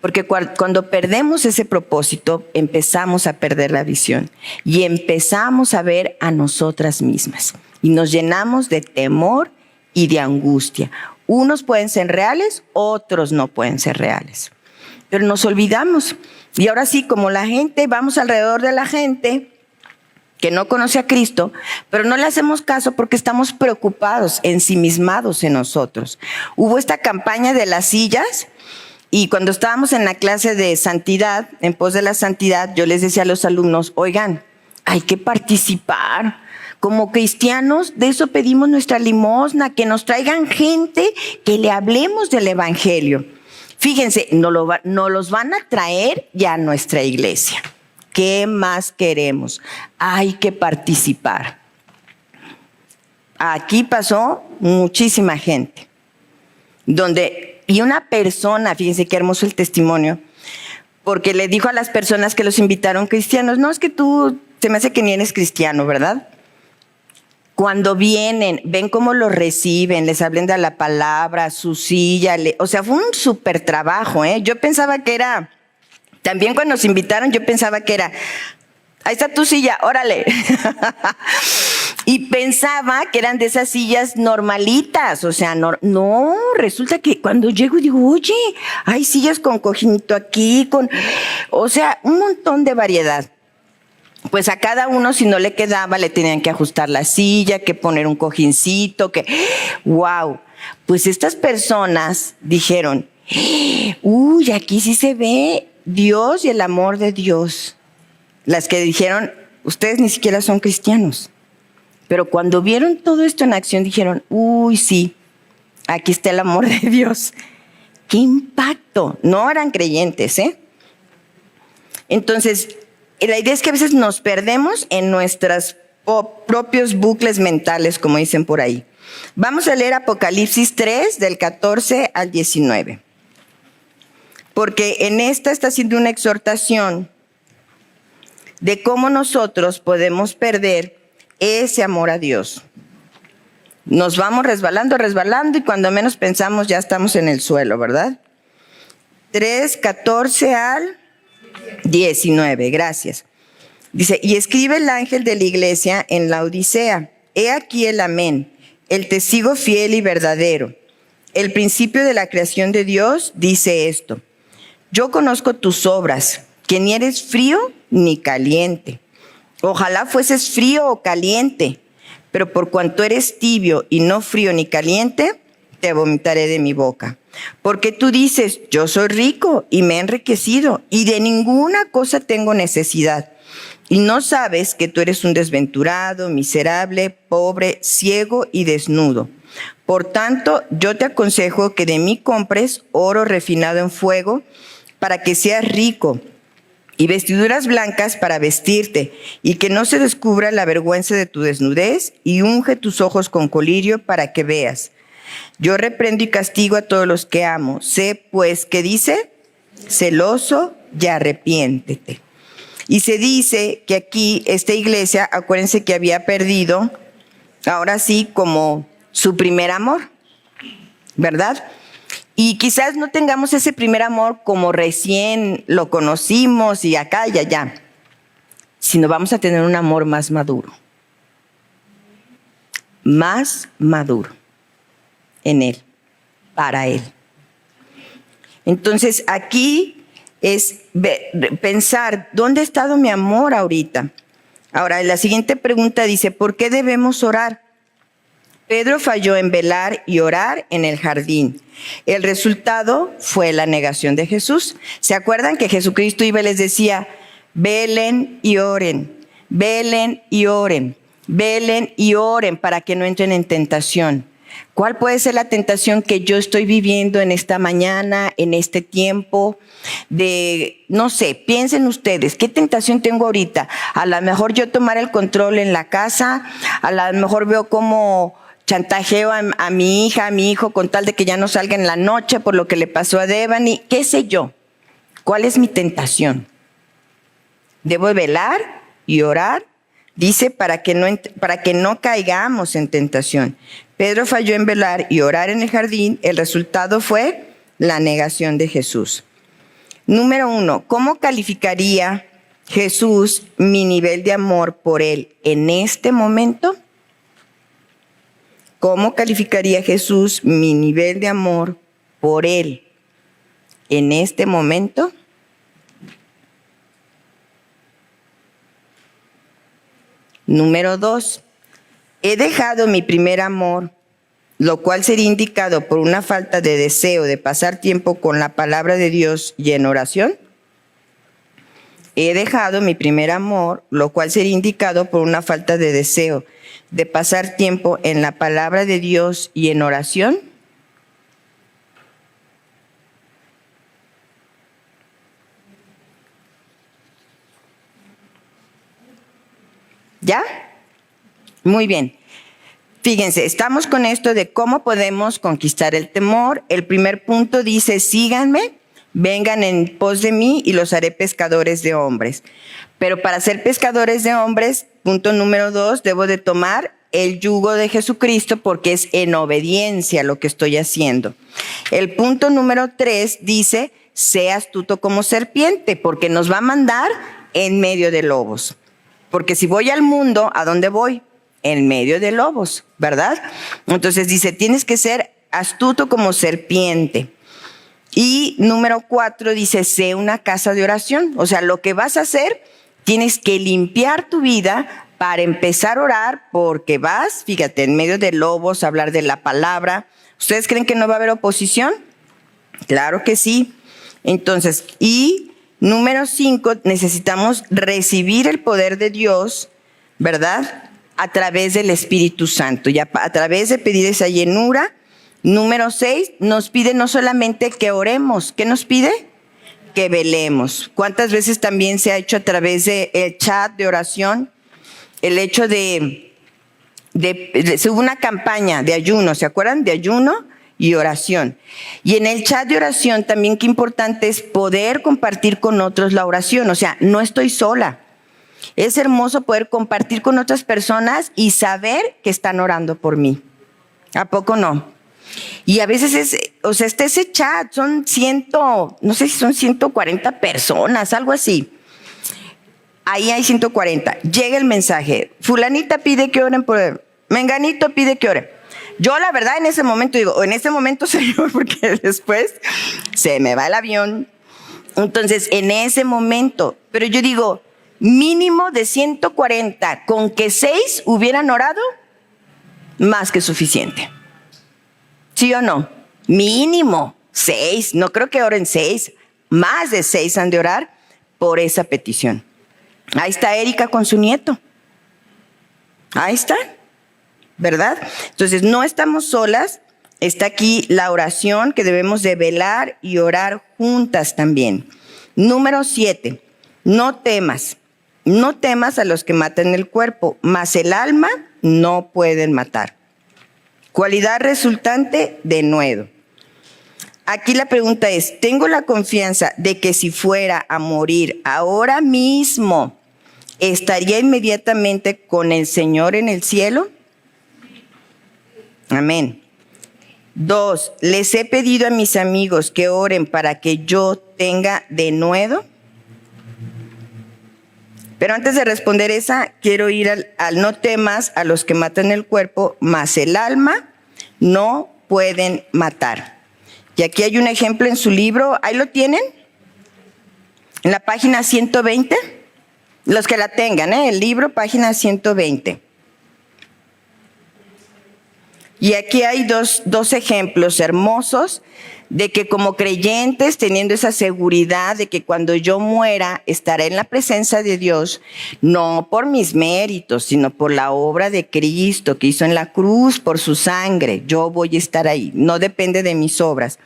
Porque cuando perdemos ese propósito, empezamos a perder la visión y empezamos a ver a nosotras mismas y nos llenamos de temor y de angustia. Unos pueden ser reales, otros no pueden ser reales. Pero nos olvidamos. Y ahora sí, como la gente, vamos alrededor de la gente que no conoce a Cristo, pero no le hacemos caso porque estamos preocupados, ensimismados en nosotros. Hubo esta campaña de las sillas y cuando estábamos en la clase de santidad, en pos de la santidad, yo les decía a los alumnos, oigan, hay que participar. Como cristianos, de eso pedimos nuestra limosna, que nos traigan gente que le hablemos del evangelio. Fíjense, nos los van a traer ya a nuestra iglesia. ¿Qué más queremos? Hay que participar. Aquí pasó muchísima gente. Y una persona, fíjense qué hermoso el testimonio, porque le dijo a las personas que los invitaron cristianos, no, es que tú, se me hace que ni eres cristiano, ¿verdad? Cuando vienen, ven cómo los reciben, les hablan de la palabra, su silla, o sea, fue un súper trabajo, ¿eh? Yo pensaba que era, también cuando nos invitaron, yo pensaba que era, ahí está tu silla, órale. Y pensaba que eran de esas sillas normalitas, o sea, no, resulta que cuando llego digo, oye, hay sillas con cojinito aquí, o sea, un montón de variedad. Pues a cada uno, si no le quedaba, le tenían que ajustar la silla, que poner un cojincito, wow. Pues estas personas dijeron, uy, aquí sí se ve Dios y el amor de Dios. Las que dijeron, ustedes ni siquiera son cristianos. Pero cuando vieron todo esto en acción, dijeron, uy, sí, aquí está el amor de Dios. ¡Qué impacto! No eran creyentes, ¿eh? Entonces, la idea es que a veces nos perdemos en nuestros propios bucles mentales, como dicen por ahí. Vamos a leer Apocalipsis 3, del 14 al 19. Porque en esta está haciendo una exhortación de cómo nosotros podemos perder ese amor a Dios. Nos vamos resbalando y cuando menos pensamos ya estamos en el suelo, ¿verdad? 3, 14 al 19, gracias. Dice, y escribe el ángel de la iglesia en la Odisea, he aquí el amén, el testigo fiel y verdadero. El principio de la creación de Dios dice esto, yo conozco tus obras, que ni eres frío ni caliente. Ojalá fueses frío o caliente, pero por cuanto eres tibio y no frío ni caliente, te vomitaré de mi boca. Porque tú dices, yo soy rico y me he enriquecido y de ninguna cosa tengo necesidad. Y no sabes que tú eres un desventurado, miserable, pobre, ciego y desnudo. Por tanto, yo te aconsejo que de mí compres oro refinado en fuego para que seas rico, y vestiduras blancas para vestirte, y que no se descubra la vergüenza de tu desnudez, y unge tus ojos con colirio para que veas. Yo reprendo y castigo a todos los que amo. Sé, pues, ¿qué dice? Celoso y arrepiéntete. Y se dice que aquí, esta iglesia, acuérdense que había perdido, ahora sí, como su primer amor, ¿verdad? Y quizás no tengamos ese primer amor como recién lo conocimos y acá y allá, sino vamos a tener un amor más maduro en Él, para Él. Entonces aquí es pensar, ¿dónde ha estado mi amor ahorita? Ahora, la siguiente pregunta dice, ¿por qué debemos orar? Pedro falló en velar y orar en el jardín. El resultado fue la negación de Jesús. ¿Se acuerdan que Jesucristo iba y les decía, velen y oren, velen y oren, velen y oren para que no entren en tentación? ¿Cuál puede ser la tentación que yo estoy viviendo en esta mañana, en este tiempo? No sé, piensen ustedes, ¿qué tentación tengo ahorita? A lo mejor yo tomar el control en la casa, a lo mejor veo cómo chantajeo a mi hija, a mi hijo, con tal de que ya no salga en la noche por lo que le pasó a Devani, qué sé yo. ¿Cuál es mi tentación? Debo velar y orar, dice, para que no caigamos en tentación. Pedro falló en velar y orar en el jardín, el resultado fue la negación de Jesús. Número 1, ¿cómo calificaría Jesús mi nivel de amor por Él en este momento? ¿Cómo calificaría Jesús mi nivel de amor por Él en este momento? Número 2, he dejado mi primer amor, lo cual sería indicado por una falta de deseo de pasar tiempo con la palabra de Dios y en oración. He dejado mi primer amor, lo cual sería indicado por una falta de deseo de pasar tiempo en la palabra de Dios y en oración. ¿Ya? Muy bien. Fíjense, estamos con esto de cómo podemos conquistar el temor. El primer punto dice, síganme, vengan en pos de mí y los haré pescadores de hombres. Pero para ser pescadores de hombres, punto número 2, debo de tomar el yugo de Jesucristo porque es en obediencia lo que estoy haciendo. El punto número 3 dice, sé astuto como serpiente, porque nos va a mandar en medio de lobos. Porque si voy al mundo, ¿a dónde voy? en medio de lobos, ¿verdad? Entonces dice, tienes que ser astuto como serpiente. Y número 4 dice, sé una casa de oración. O sea, lo que vas a hacer, tienes que limpiar tu vida para empezar a orar, porque vas, fíjate, en medio de lobos, a hablar de la palabra. ¿Ustedes creen que no va a haber oposición? Claro que sí. Entonces, y número 5, necesitamos recibir el poder de Dios, ¿verdad? A través del Espíritu Santo, ya a través de pedir esa llenura. Número 6, nos pide no solamente que oremos, ¿qué nos pide? Que velemos. ¿Cuántas veces también se ha hecho a través del chat de oración? El hecho se hubo una campaña de ayuno, ¿se acuerdan? De ayuno y oración. Y en el chat de oración también qué importante es poder compartir con otros la oración. O sea, no estoy sola. Es hermoso poder compartir con otras personas y saber que están orando por mí. ¿A poco no? Y a veces está ese chat, son no sé si son 140 personas, algo así. Ahí hay 140. Llega el mensaje, fulanita pide que oren por él, menganito pide que oren. Yo la verdad en ese momento digo, en ese momento Señor, porque después se me va el avión. Entonces en ese momento, pero yo digo, mínimo de 140, con que 6 hubieran orado, más que suficiente. ¿Sí o no? Mínimo 6, no creo que oren 6, más de 6 han de orar por esa petición. Ahí está Erika con su nieto. Ahí está, ¿verdad? Entonces no estamos solas, está aquí la oración que debemos de velar y orar juntas también. Número 7, no temas a los que matan el cuerpo, mas el alma no pueden matar. Cualidad resultante, denuedo. Aquí la pregunta es, ¿tengo la confianza de que si fuera a morir ahora mismo, estaría inmediatamente con el Señor en el cielo? Amén. 2, ¿les he pedido a mis amigos que oren para que yo tenga denuedo? Pero antes de responder esa, quiero ir al no temas a los que matan el cuerpo, mas el alma no pueden matar. Y aquí hay un ejemplo en su libro, ¿ahí lo tienen? En la página 120, los que la tengan, el libro, página 120. Y aquí hay dos ejemplos hermosos de que como creyentes, teniendo esa seguridad de que cuando yo muera estaré en la presencia de Dios, no por mis méritos, sino por la obra de Cristo que hizo en la cruz, por su sangre, yo voy a estar ahí, no depende de mis obras.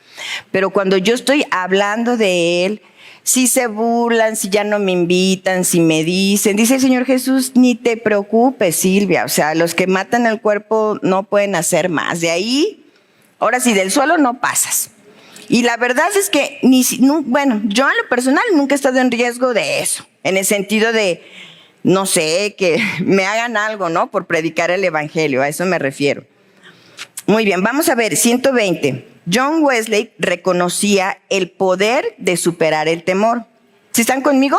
Pero cuando yo estoy hablando de Él, si se burlan, si ya no me invitan, si me dicen, dice el Señor Jesús, ni te preocupes, Silvia, o sea, los que matan el cuerpo no pueden hacer más, de ahí, ahora sí, del suelo no pasas. Y la verdad es que, yo en lo personal nunca he estado en riesgo de eso, en el sentido de, no sé, que me hagan algo, ¿no? Por predicar el evangelio, a eso me refiero. Muy bien, vamos a ver, 120. John Wesley reconocía el poder de superar el temor. ¿Sí están conmigo?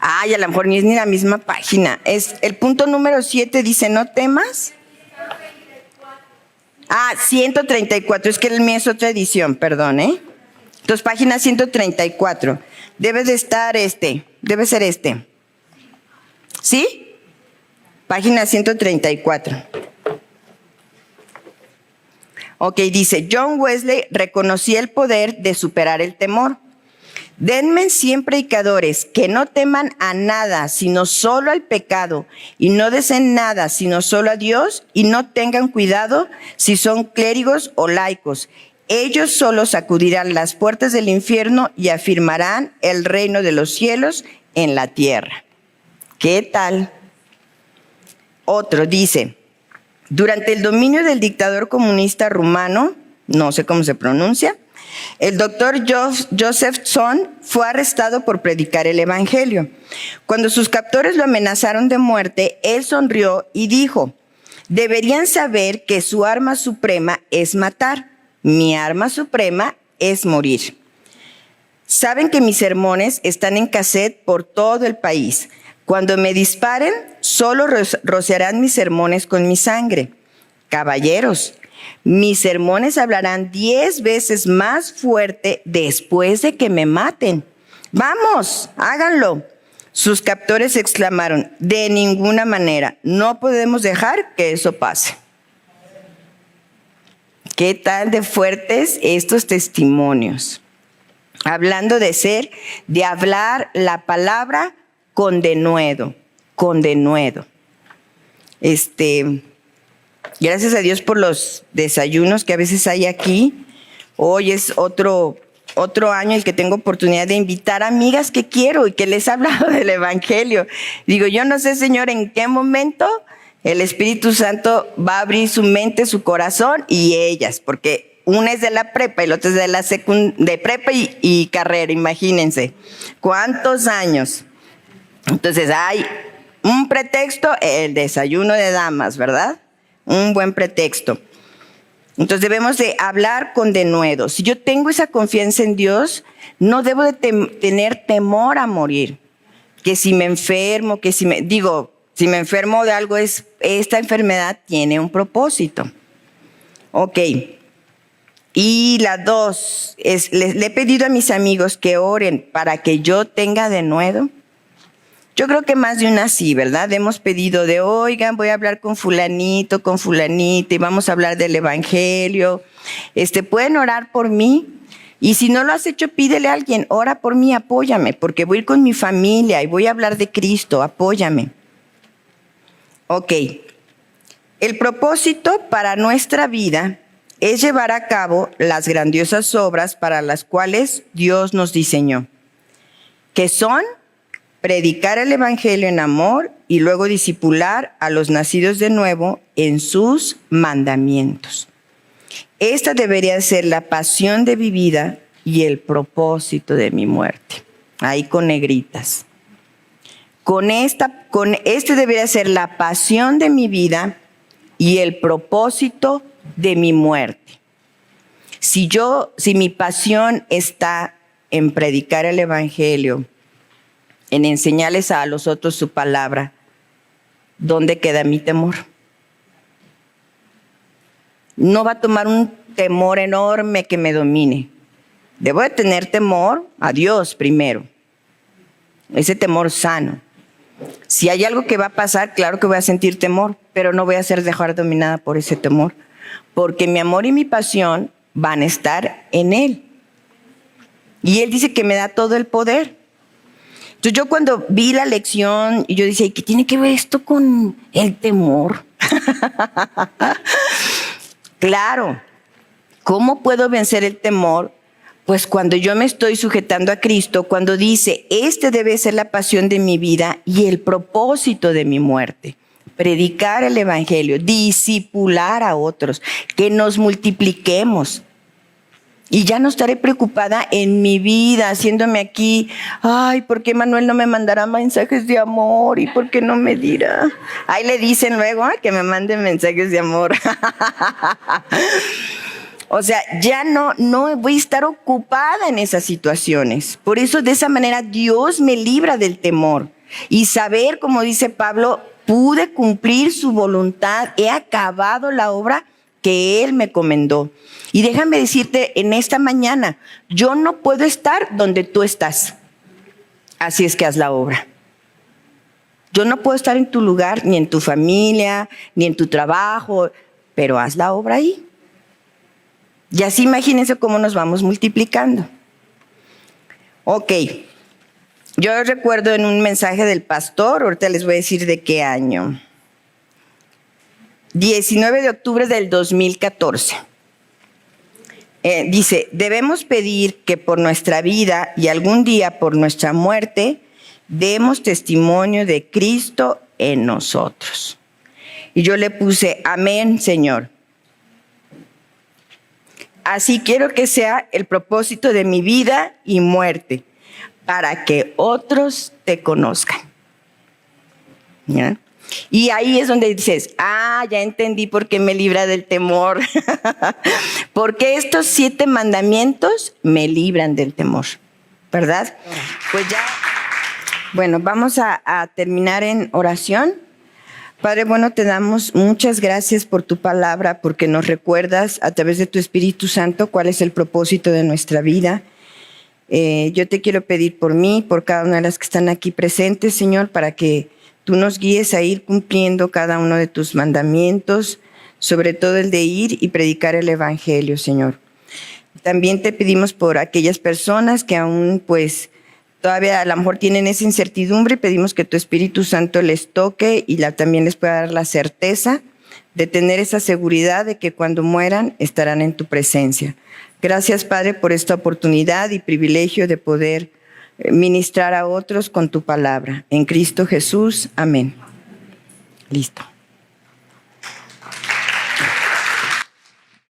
Ay, a lo mejor ni es ni la misma página. Es el punto número 7, dice, no temas. 134, es que el mío es otra edición, perdón, Entonces, página 134. Debe de estar debe ser ¿Sí? Página 134. Ok, dice, John Wesley reconocía el poder de superar el temor. Denme siempre predicadores que no teman a nada, sino solo al pecado, y no deseen nada, sino solo a Dios, y no tengan cuidado si son clérigos o laicos. Ellos solo sacudirán las puertas del infierno y afirmarán el reino de los cielos en la tierra. ¿Qué tal? Otro dice, durante el dominio del dictador comunista rumano, no sé cómo se pronuncia, el doctor Josephson fue arrestado por predicar el evangelio. Cuando sus captores lo amenazaron de muerte, él sonrió y dijo, deberían saber que su arma suprema es matar. Mi arma suprema es morir. Saben que mis sermones están en cassette por todo el país. Cuando me disparen, solo rociarán mis sermones con mi sangre. Caballeros, mis sermones hablarán 10 veces más fuerte después de que me maten. Vamos, háganlo. Sus captores exclamaron, de ninguna manera, no podemos dejar que eso pase. ¿Qué tal de fuertes estos testimonios? Hablando de hablar la palabra con denuedo. Gracias a Dios por los desayunos que a veces hay aquí. Hoy es otro año el que tengo oportunidad de invitar amigas que quiero y que les he hablado del Evangelio. Digo, yo no sé, Señor, en qué momento el Espíritu Santo va a abrir su mente, su corazón y ellas, porque una es de la prepa y la otra es de prepa y carrera, imagínense. ¿Cuántos años? Entonces hay un pretexto, el desayuno de damas, ¿verdad? Un buen pretexto. Entonces debemos de hablar con denuedo. Si yo tengo esa confianza en Dios, no debo de tener temor a morir. Que si me enfermo, si me enfermo de algo, esta enfermedad tiene un propósito. Ok. Y la 2, le he pedido a mis amigos que oren para que yo tenga denuedo. Yo creo que más de una sí, ¿verdad? Hemos pedido oigan, voy a hablar con fulanito, con fulanita y vamos a hablar del Evangelio. ¿Pueden orar por mí? Y si no lo has hecho, pídele a alguien, ora por mí, apóyame, porque voy a ir con mi familia y voy a hablar de Cristo, apóyame. Ok. El propósito para nuestra vida es llevar a cabo las grandiosas obras para las cuales Dios nos diseñó, que son predicar el Evangelio en amor y luego discipular a los nacidos de nuevo en sus mandamientos. Esta debería ser la pasión de mi vida y el propósito de mi muerte. Ahí con negritas. Este debería ser la pasión de mi vida y el propósito de mi muerte. Si mi pasión está en predicar el Evangelio, en enseñarles a los otros su palabra, ¿dónde queda mi temor? No va a tomar un temor enorme que me domine. Debo de tener temor a Dios primero. Ese temor sano. Si hay algo que va a pasar, claro que voy a sentir temor, pero no voy a ser dejar dominada por ese temor, porque mi amor y mi pasión van a estar en Él. Y Él dice que me da todo el poder. Entonces yo cuando vi la lección, y yo decía, ¿qué tiene que ver esto con el temor? Claro, ¿cómo puedo vencer el temor? Pues cuando yo me estoy sujetando a Cristo, cuando dice, debe ser la pasión de mi vida y el propósito de mi muerte. Predicar el Evangelio, discipular a otros, que nos multipliquemos. Y ya no estaré preocupada en mi vida, haciéndome aquí, ay, ¿por qué Manuel no me mandará mensajes de amor? ¿Y por qué no me dirá? Ahí le dicen luego que me manden mensajes de amor. O sea, ya no voy a estar ocupada en esas situaciones. Por eso, de esa manera, Dios me libra del temor. Y saber, como dice Pablo, pude cumplir su voluntad, he acabado la obra que Él me comendó. Y déjame decirte en esta mañana, yo no puedo estar donde tú estás. Así es que haz la obra. Yo no puedo estar en tu lugar, ni en tu familia, ni en tu trabajo, pero haz la obra ahí. Y así imagínense cómo nos vamos multiplicando. Ok. Yo recuerdo en un mensaje del pastor, ahorita les voy a decir de qué año. 19 de octubre del 2014. Dice, debemos pedir que por nuestra vida y algún día por nuestra muerte, demos testimonio de Cristo en nosotros. Y yo le puse, amén, Señor. Así quiero que sea el propósito de mi vida y muerte, para que otros te conozcan. ¿Ya? Y ahí es donde dices, ya entendí por qué me libra del temor. Porque estos 7 mandamientos me libran del temor, ¿verdad? Pues Bueno, vamos a terminar en oración. Padre, bueno, te damos muchas gracias por tu palabra, porque nos recuerdas a través de tu Espíritu Santo cuál es el propósito de nuestra vida. Yo te quiero pedir por mí, por cada una de las que están aquí presentes, Señor, para que tú nos guíes a ir cumpliendo cada uno de tus mandamientos, sobre todo el de ir y predicar el Evangelio, Señor. También te pedimos por aquellas personas que aún, pues, todavía a lo mejor tienen esa incertidumbre, y pedimos que tu Espíritu Santo les toque y también les pueda dar la certeza de tener esa seguridad de que cuando mueran estarán en tu presencia. Gracias, Padre, por esta oportunidad y privilegio de poder ministrar a otros con tu palabra. En Cristo Jesús, amén. Listo.